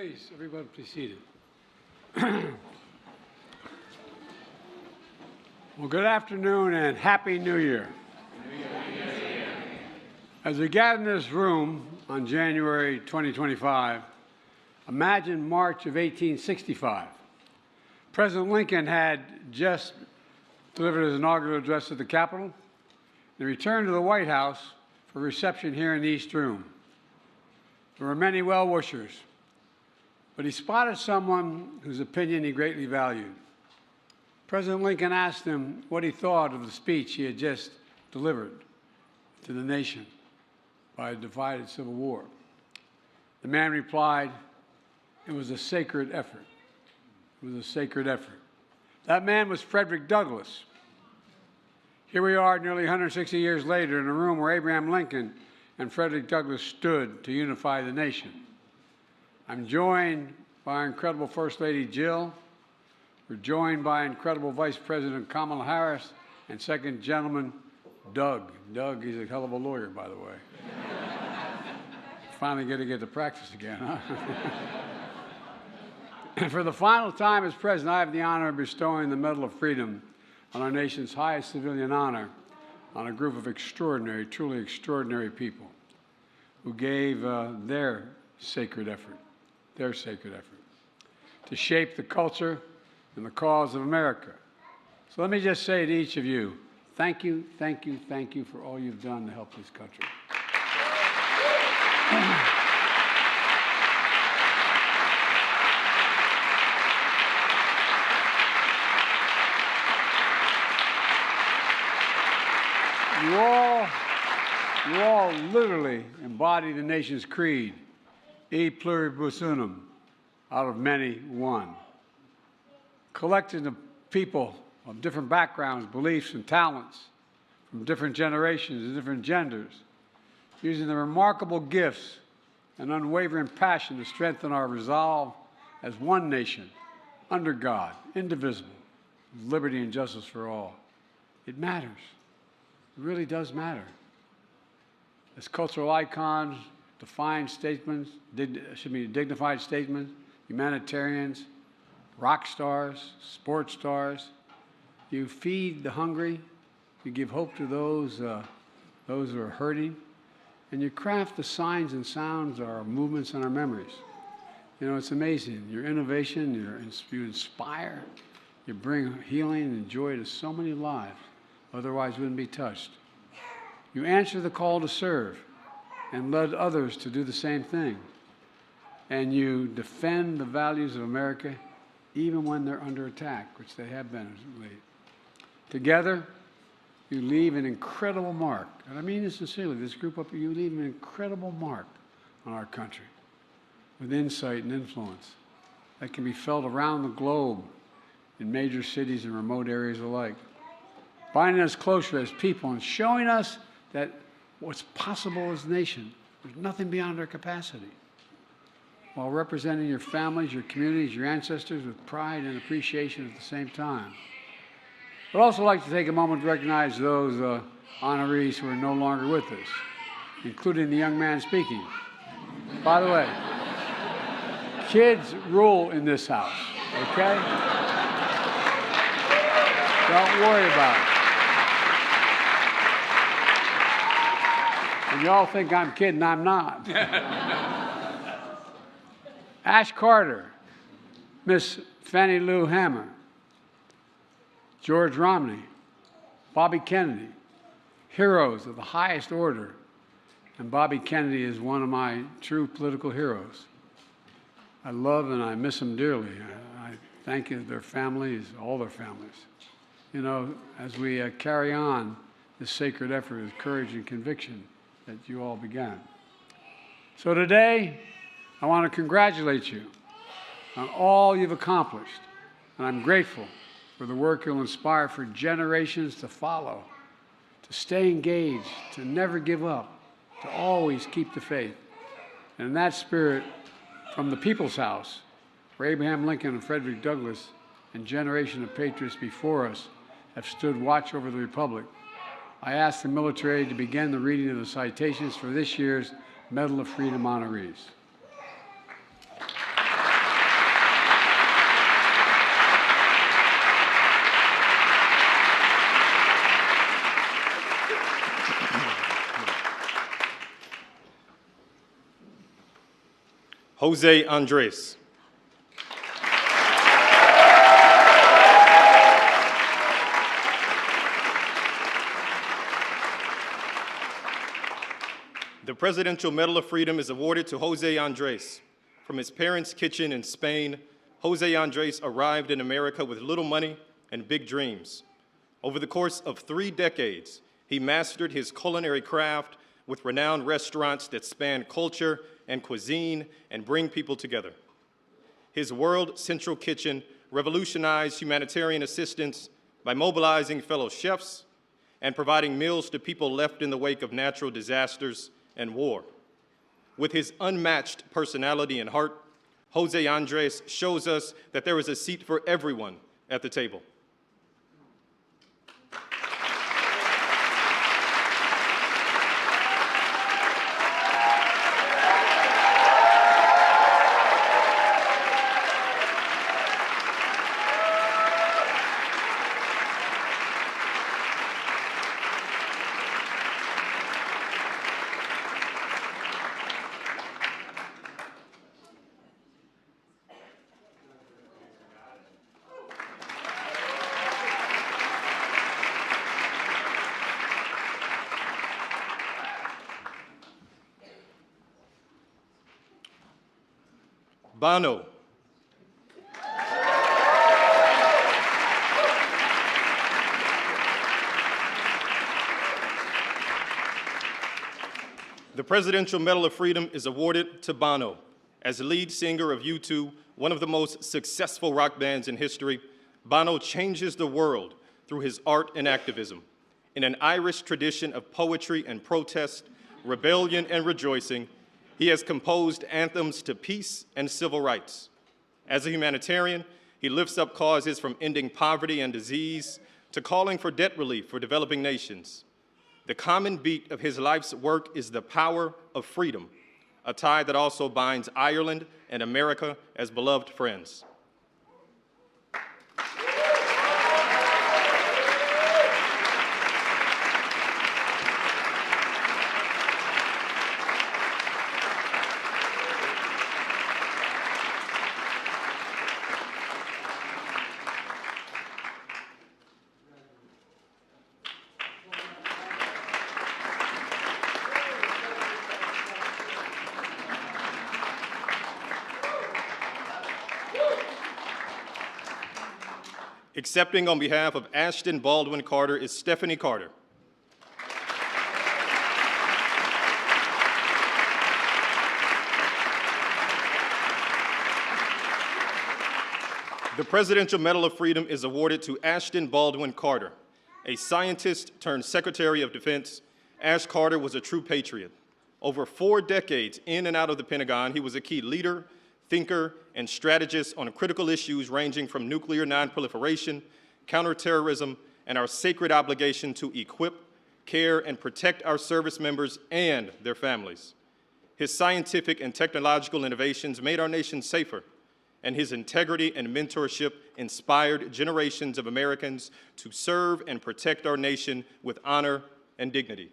please, everyone, please seated. Well, good afternoon and Happy New Year. As we gather in this room on January 2025, imagine March of 1865. President Lincoln had just delivered his inaugural address at the Capitol. He returned to the White House for a reception here in the East Room. There were many well-wishers, but he spotted someone whose opinion he greatly valued. President Lincoln asked him what he thought of the speech he had just delivered to the nation by a divided civil war. The man replied, "It was a sacred effort. It was a sacred effort." That man was Frederick Douglass. Here we are nearly 160 years later in a room where Abraham Lincoln and Frederick Douglass stood to unify the nation. I'm joined by our incredible First Lady Gill. We're joined by incredible Vice President Kamala Harris and Second Gentleman Doug. Doug, he's a hell of a lawyer, by the way. Finally get to practice again, huh? And for the final time as President, I have the honor of bestowing the Medal of Freedom on our nation's highest civilian honor on a group of extraordinary, truly extraordinary people who gave their sacred effort to shape the culture and the cause of America. So let me just say to each of you, thank you, thank you, thank you for all you've done to help this country. You all literally embody the nation's creed, e pluribus unum, out of many, one. Collecting of people of different backgrounds, beliefs, and talents from different generations and different genders, using the remarkable gifts and unwavering passion to strengthen our resolve as one nation, under God, indivisible, with liberty and justice for all. It matters. It really does matter. As cultural icons, dignified statements, humanitarians, rock stars, sports stars, you feed the hungry, you give hope to those who are hurting, and you craft the signs and sounds, our movements and our memories. You know, it's amazing. Your innovation, you inspire, you bring healing and joy to so many lives, otherwise wouldn't be touched. You answer the call to serve and led others to do the same thing. And you defend the values of America even when they're under attack, which they have been of late. Together, you leave an incredible mark, and I mean this sincerely, this group up here, you leave an incredible mark on our country with insight and influence that can be felt around the globe in major cities and remote areas alike, binding us closer as people and showing us that what's possible as a nation, there's nothing beyond our capacity, while representing your families, your communities, your ancestors with pride and appreciation at the same time. I'd also like to take a moment to recognize those honorees who are no longer with us, including the young man speaking. By the way, kids rule in this house, okay? Don't worry about it. And y'all think I'm kidding, I'm not. Ash Carter, Miss Fannie Lou Hamer, George Romney, Bobby Kennedy, heroes of the highest order. And Bobby Kennedy is one of my true political heroes. I love and I miss them dearly. I thank their families, all their families. You know, as we carry on this sacred effort with courage and conviction that you all began. So today, I want to congratulate you on all you've accomplished, and I'm grateful for the work you'll inspire for generations to follow, to stay engaged, to never give up, to always keep the faith. And in that spirit, from the People's House, where Abraham Lincoln and Frederick Douglass and generations of patriots before us have stood watch over the Republic, I ask the military to begin the reading of the citations for this year's Medal of Freedom honorees. Jose Andres. The Presidential Medal of Freedom is awarded to Jose Andres. From his parents' kitchen in Spain, Jose Andres arrived in America with little money and big dreams. Over the course of 3 decades, he mastered his culinary craft with renowned restaurants that span culture and cuisine and bring people together. His World Central Kitchen revolutionized humanitarian assistance by mobilizing fellow chefs and providing meals to people left in the wake of natural disasters and war. With his unmatched personality and heart, Jose Andres shows us that there is a seat for everyone at the table. Bano. The Presidential Medal of Freedom is awarded to Bano. As the lead singer of U2, one of the most successful rock bands in history, Bano changes the world through his art and activism. In an Irish tradition of poetry and protest, rebellion and rejoicing, he has composed anthems to peace and civil rights. As a humanitarian, he lifts up causes from ending poverty and disease to calling for debt relief for developing nations. The common beat of his life's work is the power of freedom, a tie that also binds Ireland and America as beloved friends. Accepting on behalf of Ashton Baldwin Carter is Stephanie Carter. The Presidential Medal of Freedom is awarded to Ashton Baldwin Carter. A scientist turned Secretary of Defense, Ash Carter was a true patriot. Over 4 decades in and out of the Pentagon, he was a key leader, thinker, and strategist on critical issues ranging from nuclear nonproliferation, counterterrorism, and our sacred obligation to equip, care, and protect our service members and their families. His scientific and technological innovations made our nation safer, and his integrity and mentorship inspired generations of Americans to serve and protect our nation with honor and dignity.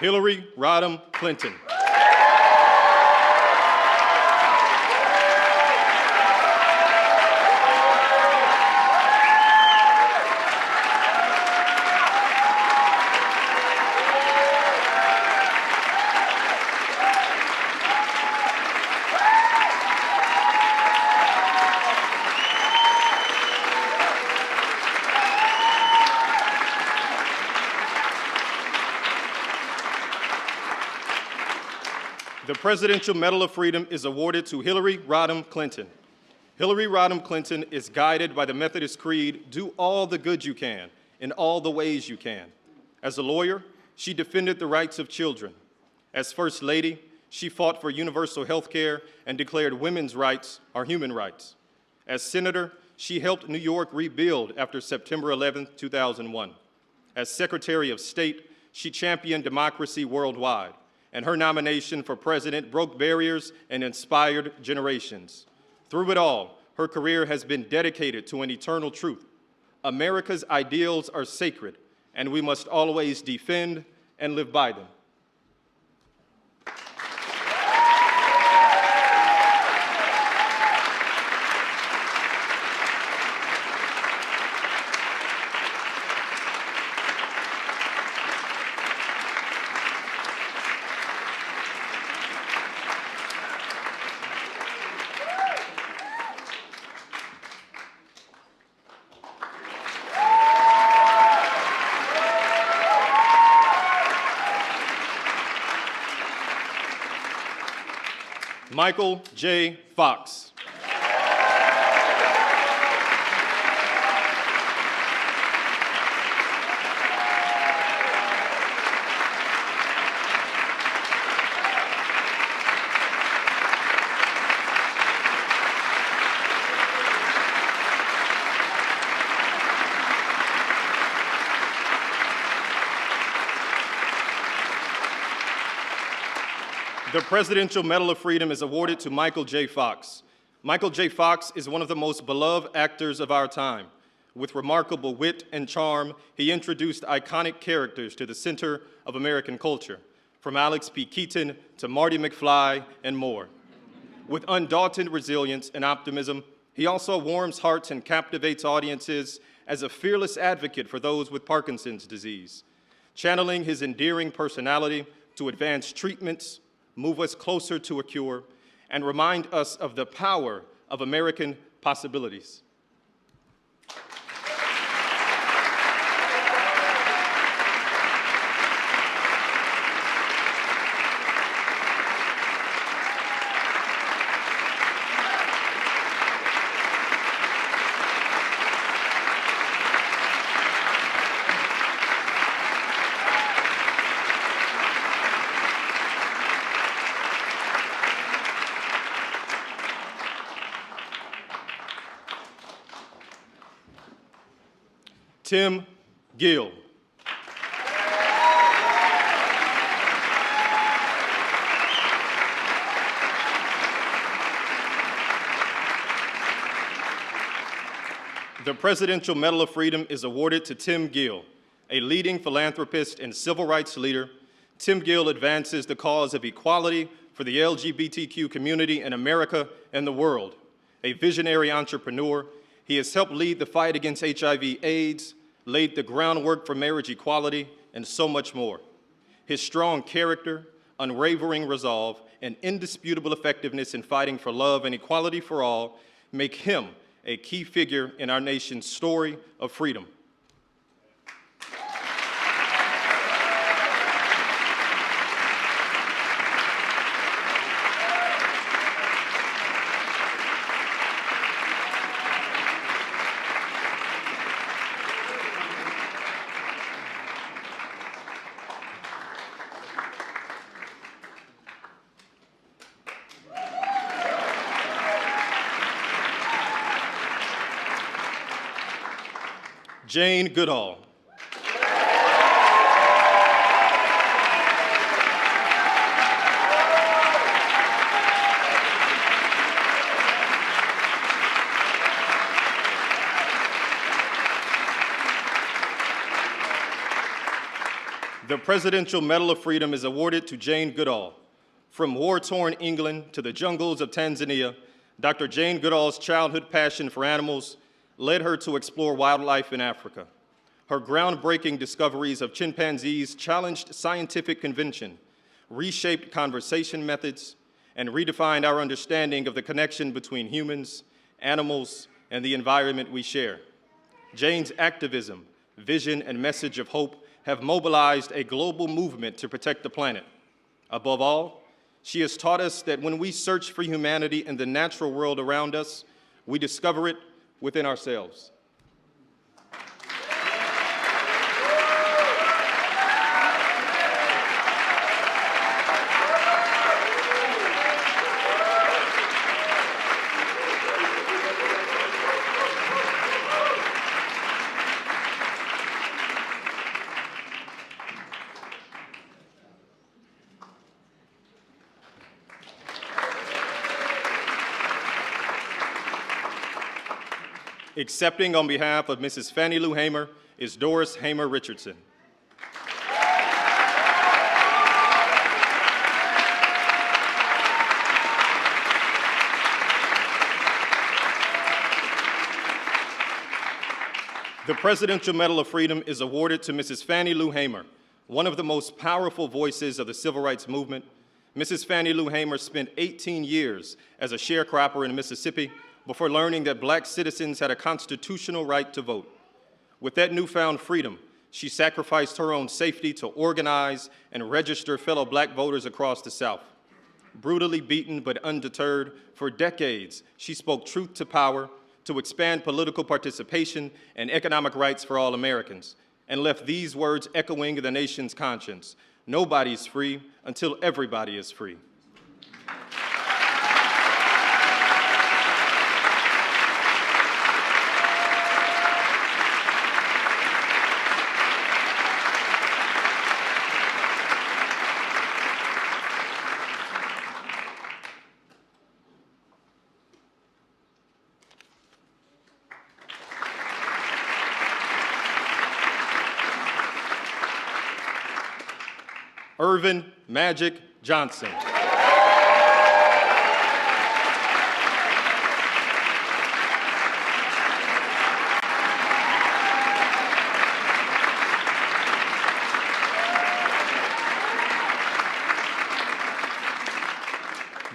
Hillary Rodham Clinton. The Presidential Medal of Freedom is awarded to Hillary Rodham Clinton. Hillary Rodham Clinton is guided by the Methodist Creed, do all the good you can, in all the ways you can. As a lawyer, she defended the rights of children. As First Lady, she fought for universal health care and declared women's rights are human rights. As Senator, she helped New York rebuild after September 11, 2001. As Secretary of State, she championed democracy worldwide, and her nomination for president broke barriers and inspired generations. Through it all, her career has been dedicated to an eternal truth. America's ideals are sacred, and we must always defend and live by them. Michael J. Fox. The Presidential Medal of Freedom is awarded to Michael J. Fox. Michael J. Fox is one of the most beloved actors of our time. With remarkable wit and charm, he introduced iconic characters to the center of American culture, from Alex P. Keaton to Marty McFly and more. With undaunted resilience and optimism, he also warms hearts and captivates audiences as a fearless advocate for those with Parkinson's disease, channeling his endearing personality to advance treatments, move us closer to a cure, and remind us of the power of American possibilities. Tim Gill. The Presidential Medal of Freedom is awarded to Tim Gill, a leading philanthropist and civil rights leader. Tim Gill advances the cause of equality for the LGBTQ community in America and the world. A visionary entrepreneur, he has helped lead the fight against HIV/AIDS, laid the groundwork for marriage equality, and so much more. His strong character, unwavering resolve, and indisputable effectiveness in fighting for love and equality for all make him a key figure in our nation's story of freedom. Jane Goodall. The Presidential Medal of Freedom is awarded to Jane Goodall. From war-torn England to the jungles of Tanzania, Dr. Jane Goodall's childhood passion for animals led her to explore wildlife in Africa. Her groundbreaking discoveries of chimpanzees challenged scientific convention, reshaped conversation methods, and redefined our understanding of the connection between humans, animals, and the environment we share. Jane's activism, vision, and message of hope have mobilized a global movement to protect the planet. Above all, she has taught us that when we search for humanity in the natural world around us, we discover it within ourselves. Accepting on behalf of Mrs. Fannie Lou Hamer is Doris Hamer Richardson. The Presidential Medal of Freedom is awarded to Mrs. Fannie Lou Hamer, one of the most powerful voices of the civil rights movement. Mrs. Fannie Lou Hamer spent 18 years as a sharecropper in Mississippi before learning that black citizens had a constitutional right to vote. With that newfound freedom, she sacrificed her own safety to organize and register fellow black voters across the South. Brutally beaten but undeterred, for decades, she spoke truth to power to expand political participation and economic rights for all Americans, and left these words echoing the nation's conscience: nobody's free until everybody is free. Irvin Magic Johnson.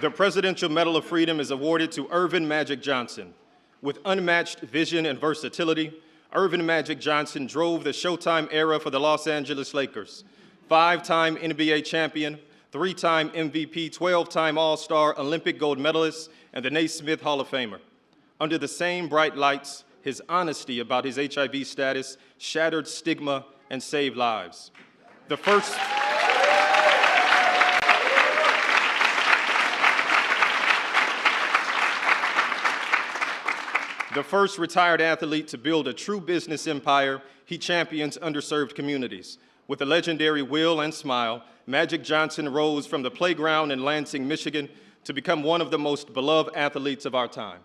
The Presidential Medal of Freedom is awarded to Irvin Magic Johnson. With unmatched vision and versatility, Irvin Magic Johnson drove the Showtime era for the Los Angeles Lakers. 5-time NBA champion, 3-time MVP, 12-time All-Star, Olympic gold medalist, and the Naismith Hall of Famer. Under the same bright lights, his honesty about his HIV status shattered stigma and saved lives. The first retired athlete to build a true business empire, he champions underserved communities. With a legendary will and smile, Magic Johnson rose from the playground in Lansing, Michigan, to become one of the most beloved athletes of our time.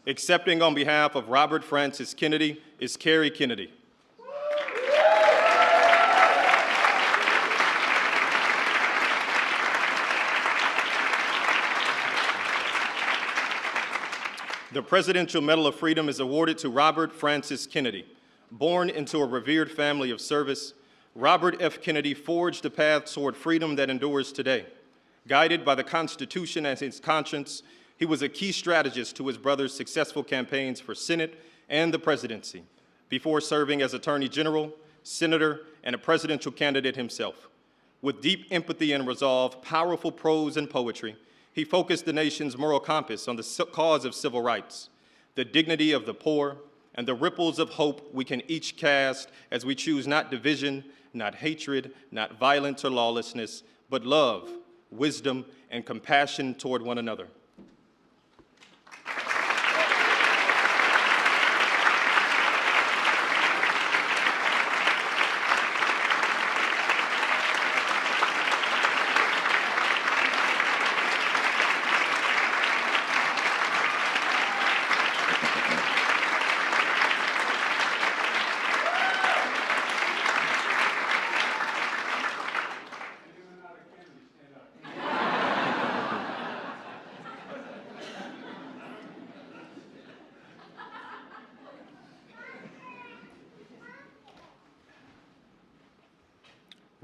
Accepting on behalf of Robert Francis Kennedy is Carrie Kennedy. The Presidential Medal of Freedom is awarded to Robert Francis Kennedy. Born into a revered family of service, Robert F. Kennedy forged a path toward freedom that endures today. Guided by the Constitution as his conscience, he was a key strategist to his brother's successful campaigns for Senate and the presidency, before serving as Attorney General, Senator, and a presidential candidate himself. With deep empathy and resolve, powerful prose and poetry, he focused the nation's moral compass on the cause of civil rights, the dignity of the poor, and the ripples of hope we can each cast as we choose not division, not hatred, not violence or lawlessness, but love, wisdom, and compassion toward one another.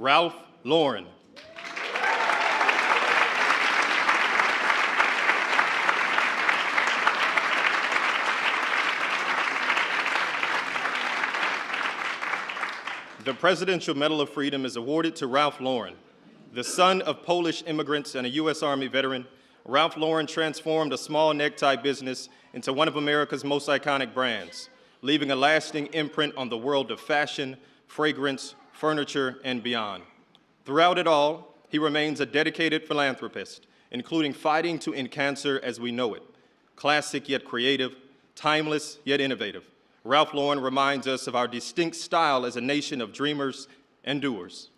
Ralph Lauren. The Presidential Medal of Freedom is awarded to Ralph Lauren. The son of Polish immigrants and a U.S. Army veteran, Ralph Lauren transformed a small necktie business into one of America's most iconic brands, leaving a lasting imprint on the world of fashion, fragrance, furniture, and beyond. Throughout it all, he remains a dedicated philanthropist, including fighting to end cancer as we know it. Classic yet creative, timeless yet innovative, Ralph Lauren reminds us of our distinct style as a nation of dreamers and doers.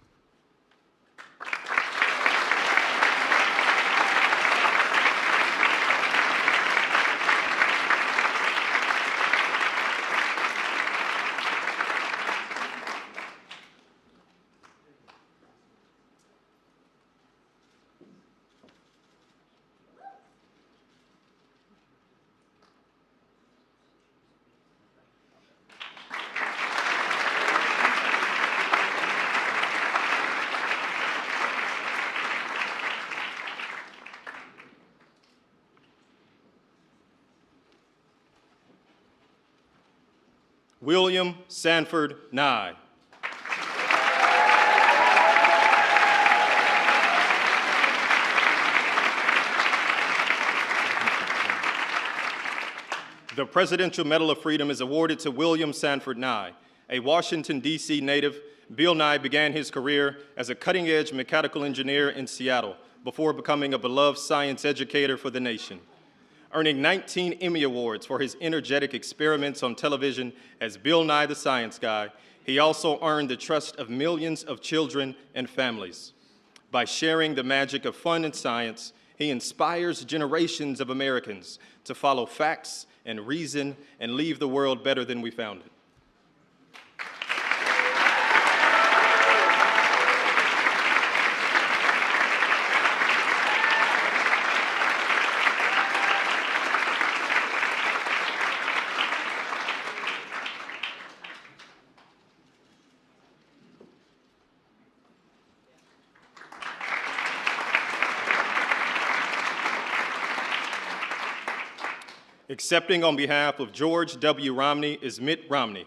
William Sanford Nye. The Presidential Medal of Freedom is awarded to William Sanford Nye. A Washington, D.C. native, Bill Nye began his career as a cutting-edge mechanical engineer in Seattle before becoming a beloved science educator for the nation. Earning 19 Emmy Awards for his energetic experiments on television as Bill Nye the Science Guy, he also earned the trust of millions of children and families. By sharing the magic of fun and science, he inspires generations of Americans to follow facts and reason and leave the world better than we found it. Accepting on behalf of George W. Romney is Mitt Romney.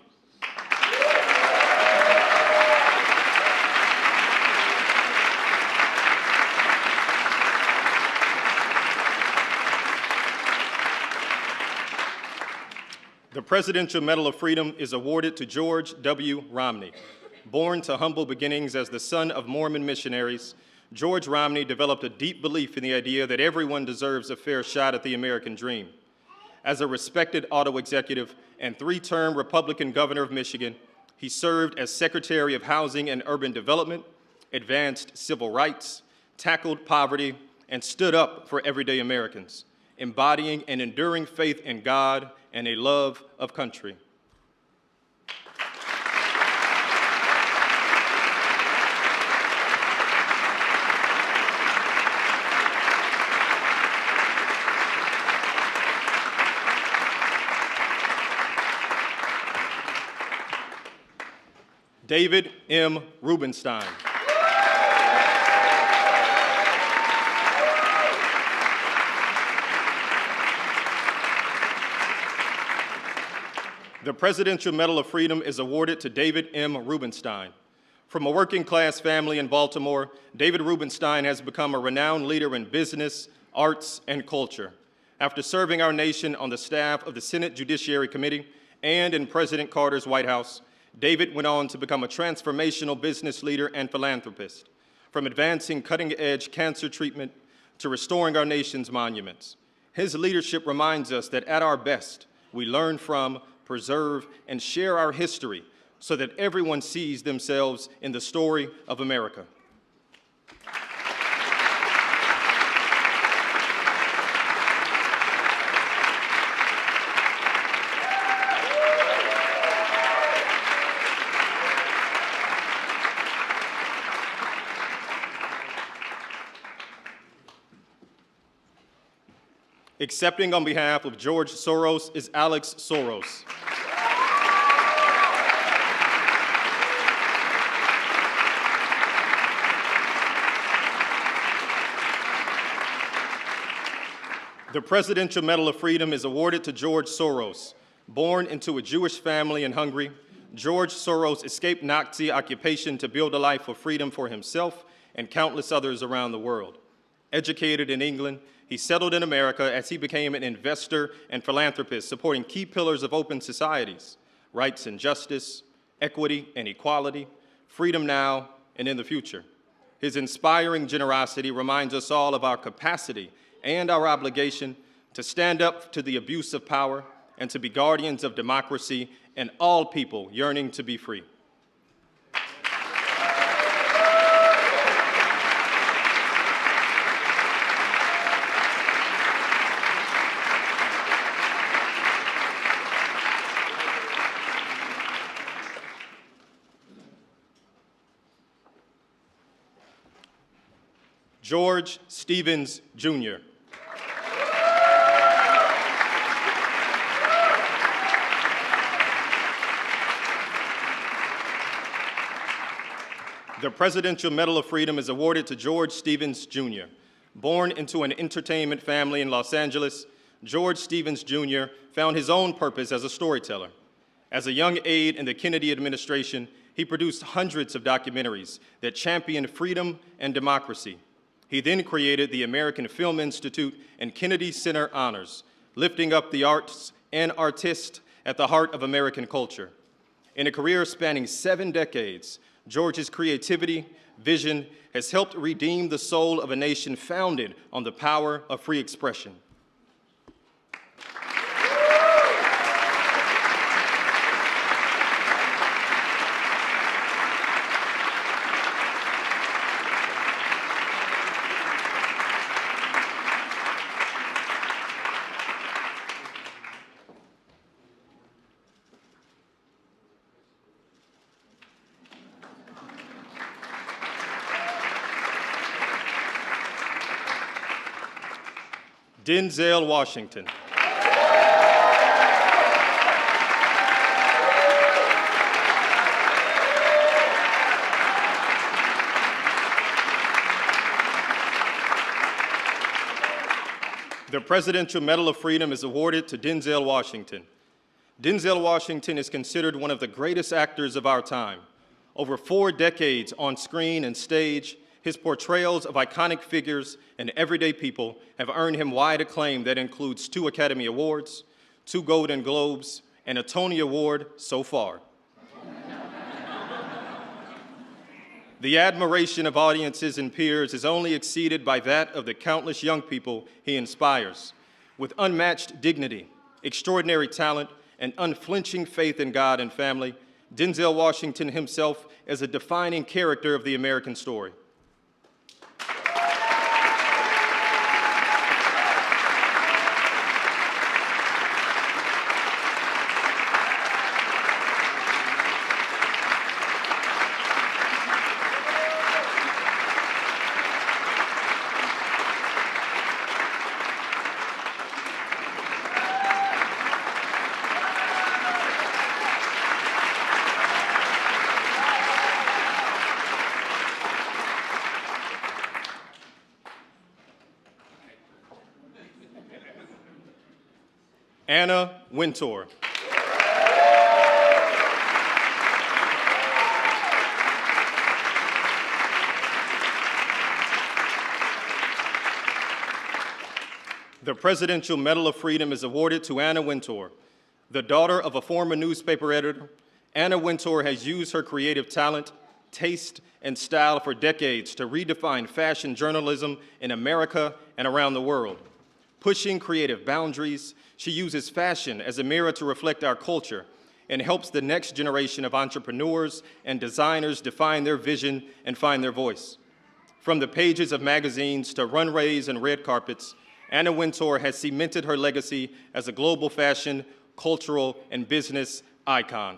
The Presidential Medal of Freedom is awarded to George W. Romney. Born to humble beginnings as the son of Mormon missionaries, George Romney developed a deep belief in the idea that everyone deserves a fair shot at the American dream. As a respected auto executive and three-term Republican governor of Michigan, he served as Secretary of Housing and Urban Development, advanced civil rights, tackled poverty, and stood up for everyday Americans, embodying an enduring faith in God and a love of country. David M. Rubenstein. The Presidential Medal of Freedom is awarded to David M. Rubenstein. From a working-class family in Baltimore, David Rubenstein has become a renowned leader in business, arts, and culture. After serving our nation on the staff of the Senate Judiciary Committee and in President Carter's White House, David went on to become a transformational business leader and philanthropist, from advancing cutting-edge cancer treatment to restoring our nation's monuments. His leadership reminds us that at our best, we learn from, preserve, and share our history so that everyone sees themselves in the story of America. Accepting on behalf of George Soros is Alex Soros. The Presidential Medal of Freedom is awarded to George Soros. Born into a Jewish family in Hungary, George Soros escaped Nazi occupation to build a life of freedom for himself and countless others around the world. Educated in England, He settled in America as he became an investor and philanthropist, supporting key pillars of open societies: rights and justice, equity and equality, freedom now and in the future. His inspiring generosity reminds us all of our capacity and our obligation to stand up to the abuse of power and to be guardians of democracy and all people yearning to be free. George Stevens, Jr. The Presidential Medal of Freedom is awarded to George Stevens, Jr. Born into an entertainment family in Los Angeles, George Stevens, Jr. found his own purpose as a storyteller. As a young aide in the Kennedy administration, he produced hundreds of documentaries that championed freedom and democracy. He then created the American Film Institute and Kennedy Center Honors, lifting up the arts and artists at the heart of American culture. In a career spanning 7 decades, George's creativity, vision has helped redeem the soul of a nation founded on the power of free expression. Denzel Washington. The Presidential Medal of Freedom is awarded to Denzel Washington. Denzel Washington is considered one of the greatest actors of our time. Over 4 decades on screen and stage, his portrayals of iconic figures and everyday people have earned him wide acclaim that includes 2 Academy Awards, 2 Golden Globes, and a Tony Award so far. The admiration of audiences and peers is only exceeded by that of the countless young people he inspires. With unmatched dignity, extraordinary talent, and unflinching faith in God and family, Denzel Washington himself is a defining character of the American story. Wintor. The Presidential Medal of Freedom is awarded to Anna Wintor. The daughter of a former newspaper editor, Anna Wintor has used her creative talent, taste, and style for decades to redefine fashion journalism in America and around the world. Pushing creative boundaries, she uses fashion as a mirror to reflect our culture and helps the next generation of entrepreneurs and designers define their vision and find their voice. From the pages of magazines to runways and red carpets, Anna Wintor has cemented her legacy as a global fashion, cultural, and business icon.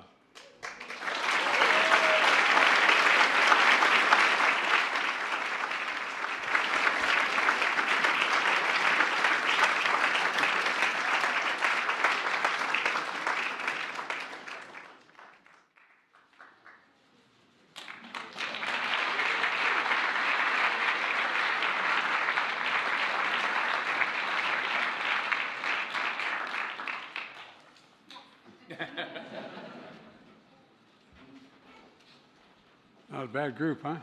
Not a bad group, huh?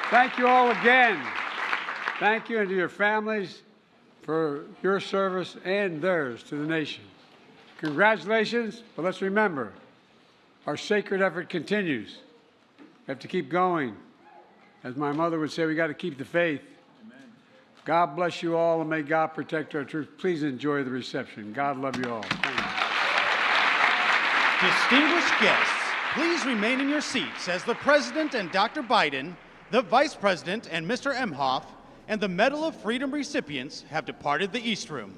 Thank you all again. Thank you, and to your families for your service and theirs to the nation. Congratulations, but let's remember, our sacred effort continues. We have to keep going. As my mother would say, we got to keep the faith. Amen. God bless you all, and may God protect our troops. Please enjoy the reception. God love you all. Thank you. Distinguished guests, please remain in your seats as the President and Dr. Biden, the Vice President and Mr. Emhoff, and the Medal of Freedom recipients have departed the East Room.